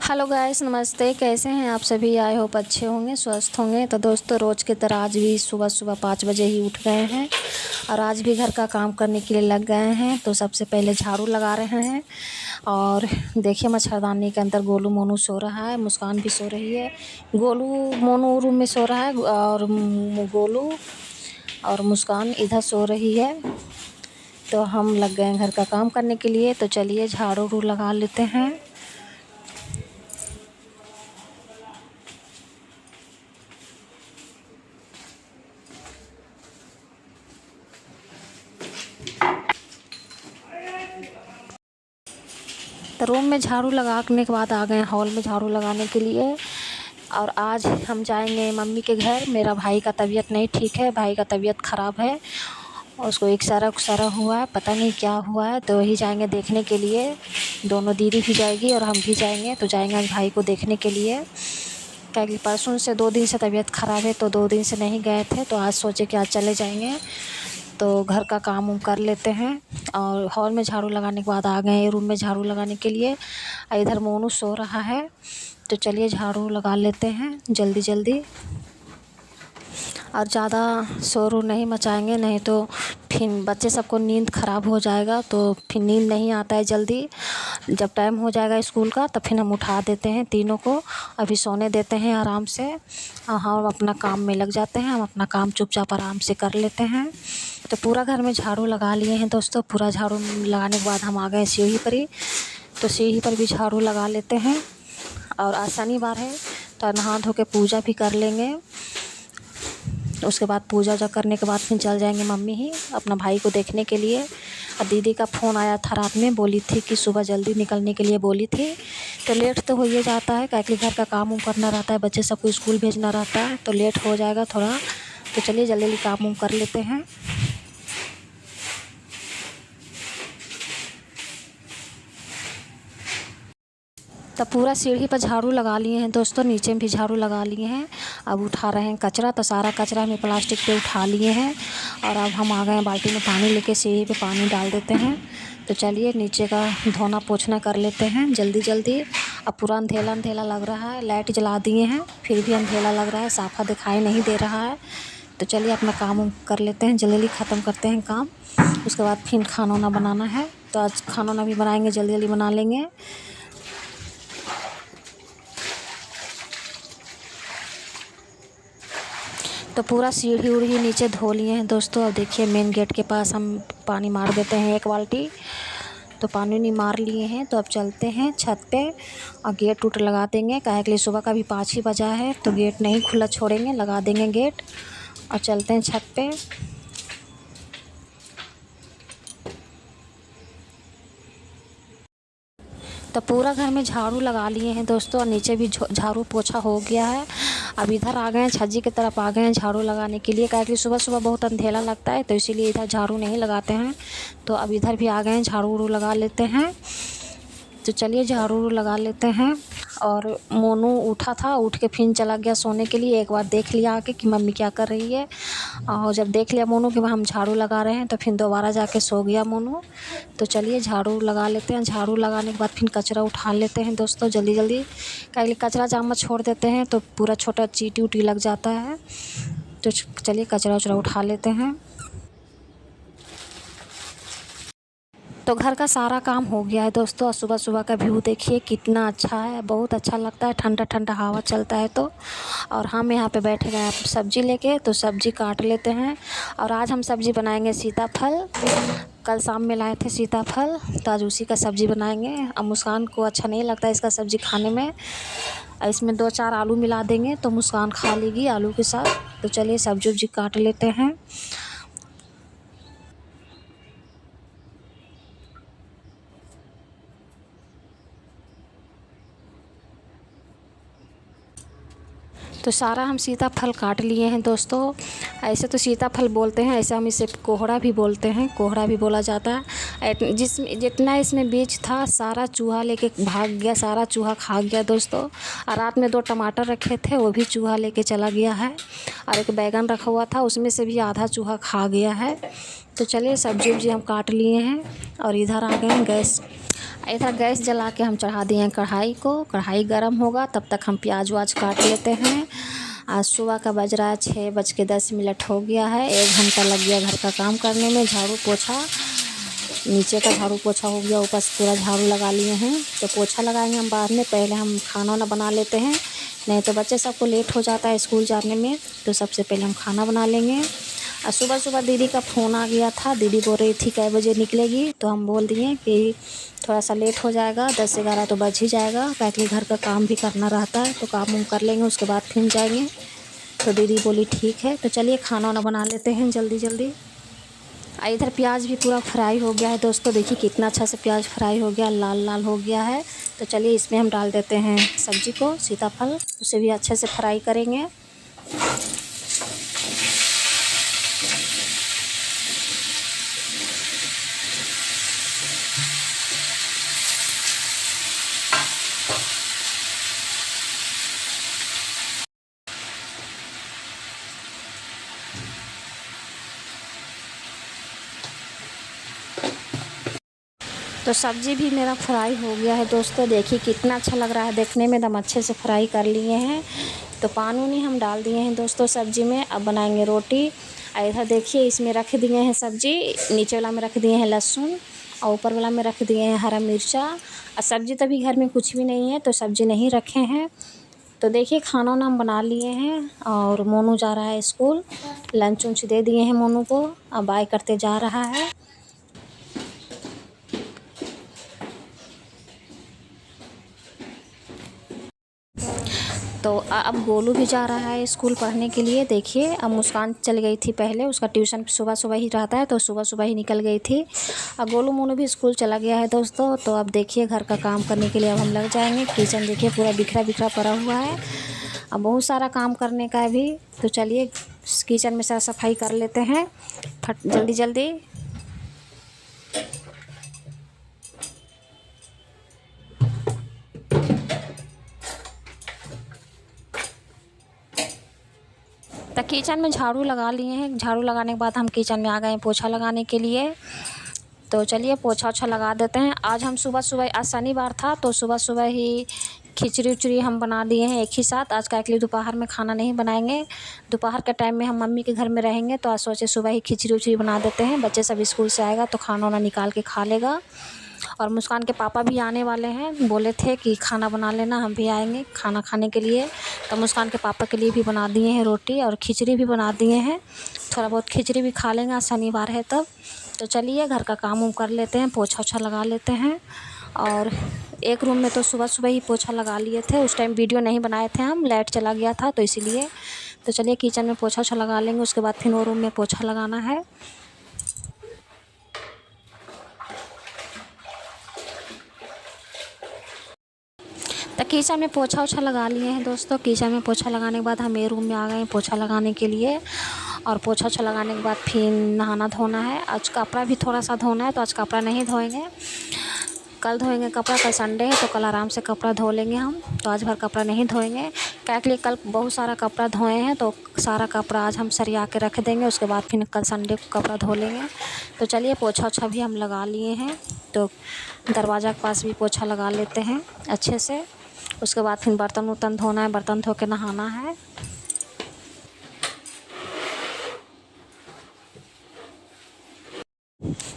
Hello guys, नमस्ते। कैसे हैं आप सभी? आई होप अच्छे होंगे, स्वस्थ होंगे। तो दोस्तों, रोज़ की तरह आज भी सुबह सुबह 5 बजे ही उठ गए हैं और आज भी घर का काम करने के लिए लग गए हैं। तो सबसे पहले झाड़ू लगा रहे हैं और देखिए मच्छरदानी के अंदर गोलू मोनू सो रहा है, मुस्कान भी सो रही है। गोलू मोनू रूम में सो रहा है और गोलू और मुस्कान इधर सो रही है। तो हम लग गए हैं घर का काम करने के लिए। तो चलिए झाड़ू लगा लेते हैं। तो रूम में झाड़ू लगाने के बाद आ गए हॉल में झाड़ू लगाने के लिए। और आज हम जाएंगे मम्मी के घर। मेरा भाई का तबीयत नहीं ठीक है, भाई का तबीयत ख़राब है और उसको एक्सरा हुआ है, पता नहीं क्या हुआ है। तो वही जाएंगे देखने के लिए। दोनों दीदी भी जाएगी और हम भी जाएंगे। तो जाएंगे आज भाई को देखने के लिए, क्या कि परसों से 2 दिन से तबीयत ख़राब है, तो 2 दिन से नहीं गए थे। तो आज सोचे कि आज चले जाएंगे। तो घर का काम उम कर लेते हैं। और हॉल में झाड़ू लगाने के बाद आ गए रूम में झाड़ू लगाने के लिए। इधर मोनू सो रहा है। तो चलिए झाड़ू लगा लेते हैं जल्दी जल्दी। और ज़्यादा शोर नहीं मचाएंगे, नहीं तो फिर बच्चे सबको नींद ख़राब हो जाएगा। तो फिर नींद नहीं आता है जल्दी। जब टाइम हो जाएगा स्कूल का तो फिर हम उठा देते हैं तीनों को, अभी सोने देते हैं आराम से। और हम अपना काम में लग जाते हैं। हम अपना काम चुपचाप आराम से कर लेते हैं। तो पूरा घर में झाड़ू लगा लिए हैं दोस्तों। पूरा झाड़ू लगाने के बाद हम आ गए सीढ़ी पर ही। तो सीढ़ी पर भी झाड़ू लगा लेते हैं। और आज शनिवार है तो नहा धो के पूजा भी कर लेंगे। उसके बाद पूजा वूजा करने के बाद फिर चल जाएंगे मम्मी ही अपना भाई को देखने के लिए। और दीदी का फ़ोन आया था रात में, बोली थी कि सुबह जल्दी निकलने के लिए बोली थी। तो लेट तो हो ही जाता है, क्या कि घर का काम करना रहता है, बच्चे सबको स्कूल भेजना रहता है, तो लेट हो जाएगा थोड़ा। तो चलिए जल्दी जल्दी काम कर लेते हैं। तब पूरा सीढ़ी पर झाड़ू लगा लिए हैं दोस्तों, नीचे में भी झाड़ू लगा लिए हैं। अब उठा रहे हैं कचरा। तो सारा कचरा हमें प्लास्टिक पे उठा लिए हैं। और अब हम आ गए हैं बाल्टी में पानी लेके, सीढ़ी पे पानी डाल देते हैं। तो चलिए नीचे का धोना पोछना कर लेते हैं जल्दी जल्दी। अब पूरा अंधेला अंधेला लग रहा है, लाइट जला दिए हैं फिर भी अंधेला लग रहा है, साफ़ा दिखाई नहीं दे रहा है। तो चलिए अपना काम कर लेते हैं, जल्दी जल्दी ख़त्म करते हैं काम। उसके बाद फिर खाना वाना बनाना है। तो आज खाना वाना भी बनाएंगे, जल्दी जल्दी बना लेंगे। तो पूरा सीढ़ी उढ़ी नीचे धो लिए हैं दोस्तों। अब देखिए मेन गेट के पास हम पानी मार देते हैं 1 बाल्टी। तो पानी नहीं मार लिए हैं। तो अब चलते हैं छत पे और गेट उट लगा देंगे, काहे के लिए सुबह का भी 5 ही बजा है। तो गेट नहीं खुला छोड़ेंगे, लगा देंगे गेट और चलते हैं छत पे। तो पूरा घर में झाड़ू लगा लिए हैं दोस्तों और नीचे भी झाड़ू पोछा हो गया है। अब इधर आ गए हैं, छज्जी की तरफ आ गए हैं झाड़ू लगाने के लिए, क्योंकि सुबह सुबह बहुत अंधेरा लगता है, तो इसीलिए इधर झाड़ू नहीं लगाते हैं। तो अब इधर भी आ गए हैं, झाड़ू उड़ू लगा लेते हैं। तो चलिए झाड़ू लगा लेते हैं। और मोनू उठा था, उठ के फिर चला गया सोने के लिए। एक बार देख लिया आके कि मम्मी क्या कर रही है। और जब देख लिया मोनू कि हम झाड़ू लगा रहे हैं, तो फिर दोबारा जाके सो गया मोनू। तो चलिए झाड़ू लगा लेते हैं। झाड़ू लगाने के बाद फिर कचरा उठा लेते हैं दोस्तों जल्दी जल्दी, क्योंकि कचरा जाम छोड़ देते हैं तो पूरा छोटा चींटी उटी लग जाता है। तो चलिए कचरा उचरा उठा लेते हैं। तो घर का सारा काम हो गया है दोस्तों। और सुबह सुबह का व्यू देखिए कितना अच्छा है, बहुत अच्छा लगता है, ठंडा ठंडा हवा चलता है तो। और हम यहाँ पे बैठे गए सब्ज़ी लेके, तो सब्ज़ी काट लेते हैं। और आज हम सब्ज़ी बनाएंगे सीताफल। कल शाम में लाए थे सीताफल, तो आज उसी का सब्ज़ी बनाएंगे। अब मुस्कान को अच्छा नहीं लगता इसका सब्ज़ी खाने में, इसमें 2-4 आलू मिला देंगे तो मुस्कान खा लेगी आलू के साथ। तो चलिए सब्ज़ी उब्जी काट लेते हैं। तो सारा हम सीताफल काट लिए हैं दोस्तों। ऐसे तो सीताफल बोलते हैं, ऐसे हम इसे कोहड़ा भी बोलते हैं, कोहड़ा भी बोला जाता है। जिसमें जितना इसमें बीज था सारा चूहा लेके भाग गया, सारा चूहा खा गया दोस्तों। और रात में 2 टमाटर रखे थे, वो भी चूहा लेके चला गया है। और एक बैगन रखा हुआ था, उसमें से भी आधा चूहा खा गया है। तो चलिए सब्जी वब्जी हम काट लिए हैं और इधर आ गए हैं गैस। इधर गैस जला के हम चढ़ा दिए हैं कढ़ाई को। कढ़ाई गर्म होगा तब तक हम प्याज वाज काट लेते हैं। आज सुबह का बज रहा है 6:10 हो गया है। 1 घंटा लग गया घर का काम करने में। झाड़ू पोछा, नीचे का झाड़ू पोछा हो गया, ऊपर से पूरा झाड़ू लगा लिए हैं। तो पोछा लगाएंगे हम बाद में, पहले हम खाना वाना बना लेते हैं, नहीं तो बच्चे सबको लेट हो जाता है स्कूल जाने में। तो सबसे पहले हम खाना बना लेंगे। और सुबह सुबह दीदी का फ़ोन आ गया था। दीदी बोल रही थी कै बजे निकलेगी, तो हम बोल दिए कि थोड़ा सा लेट हो जाएगा, 10-11 तो बज ही जाएगा, ताकि घर का काम भी करना रहता है। तो काम वाम कर लेंगे, उसके बाद फिर जाएंगे। तो दीदी बोली ठीक है। तो चलिए खाना वाना बना लेते हैं जल्दी जल्दी। इधर प्याज भी पूरा फ्राई हो गया है दोस्तों। देखिए कितना अच्छा से प्याज फ्राई हो गया, लाल लाल हो गया है। तो चलिए इसमें हम डाल देते हैं सब्जी को, सीताफल, उसे भी अच्छे से फ्राई करेंगे। तो सब्ज़ी भी मेरा फ्राई हो गया है दोस्तों। देखिए कितना अच्छा लग रहा है देखने में, एकदम अच्छे से फ्राई कर लिए हैं। तो पानी वानी हम डाल दिए हैं दोस्तों सब्ज़ी में। अब बनाएंगे रोटी। और इधर देखिए इसमें रख दिए हैं सब्ज़ी, नीचे वाला में रख दिए हैं लहसुन और ऊपर वाला में रख दिए हैं हरा मिर्चा। और सब्ज़ी तो अभी घर में कुछ भी नहीं है, तो सब्ज़ी नहीं रखे हैं। तो देखिए खाना वाना हम बना लिए हैं और मोनू जा रहा है स्कूल। लंच वंच दे दिए हैं मोनू को, अब बाय करते जा रहा है। तो अब गोलू भी जा रहा है स्कूल पढ़ने के लिए। देखिए अब मुस्कान चल गई थी पहले, उसका ट्यूशन सुबह सुबह ही रहता है, तो सुबह सुबह ही निकल गई थी। अब गोलू मोनू भी स्कूल चला गया है दोस्तों। तो अब देखिए घर का काम करने के लिए अब हम लग जाएंगे। किचन देखिए पूरा बिखरा बिखरा पड़ा हुआ है, अब बहुत सारा काम करने का है भी। तो चलिए किचन में सारा सफाई कर लेते हैं फट जल्दी जल्दी। तो किचन में झाड़ू लगा लिए हैं। झाड़ू लगाने के बाद हम किचन में आ गए हैं पोछा लगाने के लिए। तो चलिए पोछा ओछा लगा देते हैं। आज हम सुबह सुबह, आज शनिवार था, तो सुबह सुबह ही खिचड़ी उचड़ी हम बना दिए हैं एक ही साथ। आज का एक्चुअली दोपहर में खाना नहीं बनाएंगे। दोपहर के टाइम में हम मम्मी के घर में रहेंगे, तो आज सोचे सुबह ही खिचड़ी उचड़ी बना देते हैं। बच्चे सब स्कूल से आएगा तो खाना वाना निकाल के खा लेगा। और मुस्कान के पापा भी आने वाले हैं, बोले थे कि खाना बना लेना, हम भी आएंगे खाना खाने के लिए। तो मुस्कान के पापा के लिए भी बना दिए हैं रोटी और खिचड़ी भी बना दिए हैं। थोड़ा बहुत खिचड़ी भी खा लेंगे, आज शनिवार है तब। तो चलिए घर का काम वाम कर लेते हैं, पोछा ओछा लगा लेते हैं। और एक रूम में तो सुबह सुबह ही पोछा लगा लिए थे। उस टाइम वीडियो नहीं बनाए थे हम, लाइट चला गया था तो इसीलिए। तो चलिए किचन में पोछा ओछा लगा लेंगे, उसके बाद फिर वो रूम में पोछा लगाना है। तो किचन में पोछा ओछा लगा लिए हैं दोस्तों। किचन में पोछा लगाने के बाद हम ये रूम में आ गए हैं पोछा लगाने के लिए। और पोछा ओछा लगाने के बाद फिर नहाना धोना है। आज कपड़ा भी थोड़ा सा धोना है, तो आज कपड़ा नहीं धोएंगे, कल धोएंगे कपड़ा। कल संडे है तो कल आराम से कपड़ा धो लेंगे हम। तो आज भर कपड़ा नहीं धोएंगे, क्या के लिए कल बहुत सारा कपड़ा धोए हैं, तो सारा कपड़ा आज हम सरिया के रख देंगे। उसके बाद फिर कल संडे को कपड़ा धो लेंगे। तो चलिए पोछा ओछा भी हम लगा लिए हैं। तो दरवाज़ा के पास भी पोछा लगा लेते हैं अच्छे से। उसके बाद फिर बर्तन उर्तन धोना है, बर्तन धो के नहाना है।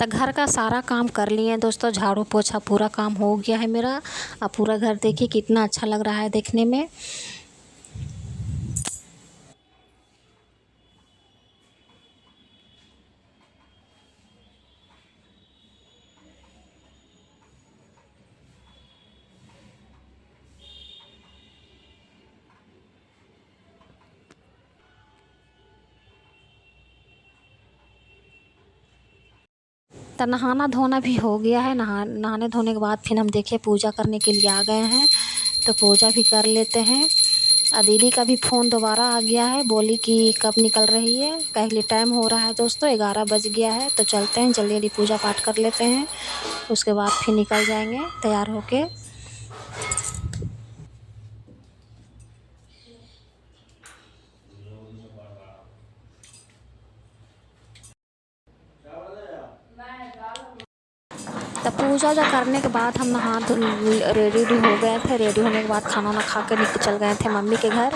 तो घर का सारा काम कर लिए हैं दोस्तों। झाड़ू पोछा पूरा काम हो गया है मेरा। अब पूरा घर देखिए कितना अच्छा लग रहा है देखने में। तो नहाना धोना भी हो गया है। नहाने धोने के बाद फिर हम देखिए पूजा करने के लिए आ गए हैं। तो पूजा भी कर लेते हैं। दीदी का भी फ़ोन दोबारा आ गया है, बोली कि कब निकल रही है। कह लिए टाइम हो रहा है दोस्तों, 11 बज गया है। तो चलते हैं जल्दी जल्दी पूजा पाठ कर लेते हैं, उसके बाद फिर निकल जाएंगे तैयार होके। तब पूजा वूजा करने के बाद हम नहा रेडी हो गए थे। रेडी होने के बाद खाना वाना खा के चल गए थे मम्मी के घर।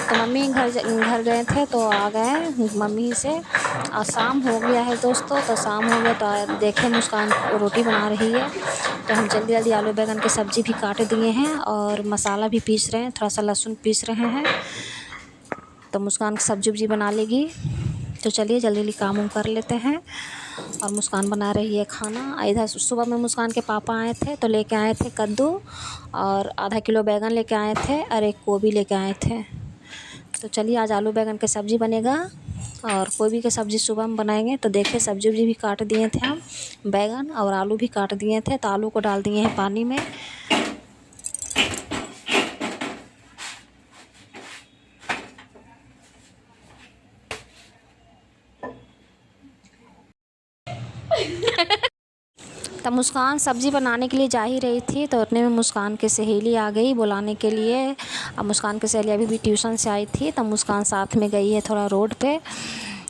तो मम्मी घर गए थे तो आ गए मम्मी से। और शाम हो गया है दोस्तों, तो शाम हो गया तो देखे मुस्कान रोटी बना रही है। तो हम जल्दी जल्दी आलू बैंगन की सब्ज़ी भी काट दिए हैं और मसाला भी पीस रहे हैं, थोड़ा सा लहसुन पीस रहे हैं। तो मुस्कान की सब्जी वब्जी बना लेगी। तो चलिए जल्दी जल्दी काम कर लेते हैं। और मुस्कान बना रही है खाना। इधर सुबह में मुस्कान के पापा आए थे तो लेके आए थे कद्दू और आधा किलो बैंगन लेके आए थे और एक गोभी लेके आए थे। तो चलिए आज आलू बैंगन की सब्ज़ी बनेगा और गोभी की सब्ज़ी सुबह में बनाएंगे। तो देखिए सब्जी वब्जी भी काट दिए थे हम, बैंगन और आलू भी काट दिए थे। तो आलू को डाल दिए हैं पानी में। तब मुस्कान सब्ज़ी बनाने के लिए जा ही रही थी तो उतने में मुस्कान की सहेली आ गई बुलाने के लिए। अब मुस्कान की सहेली अभी भी ट्यूशन से आई थी। तब मुस्कान साथ में गई है थोड़ा रोड पे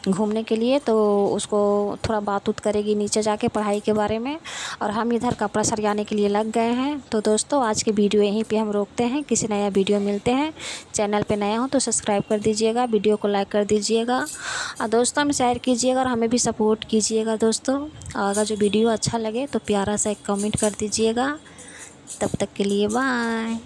घूमने के लिए। तो उसको थोड़ा बात उत करेगी नीचे जाके पढ़ाई के बारे में। और हम इधर कपड़ा सरियाने के लिए लग गए हैं। तो दोस्तों आज की वीडियो यहीं पे हम रोकते हैं, किसी नया वीडियो मिलते हैं। चैनल पे नया हो तो सब्सक्राइब कर दीजिएगा, वीडियो को लाइक कर दीजिएगा और दोस्तों में शेयर कीजिएगा और हमें भी सपोर्ट कीजिएगा दोस्तों। अगर जो वीडियो अच्छा लगे तो प्यारा सा एक कमेंट कर दीजिएगा। तब तक के लिए बाय।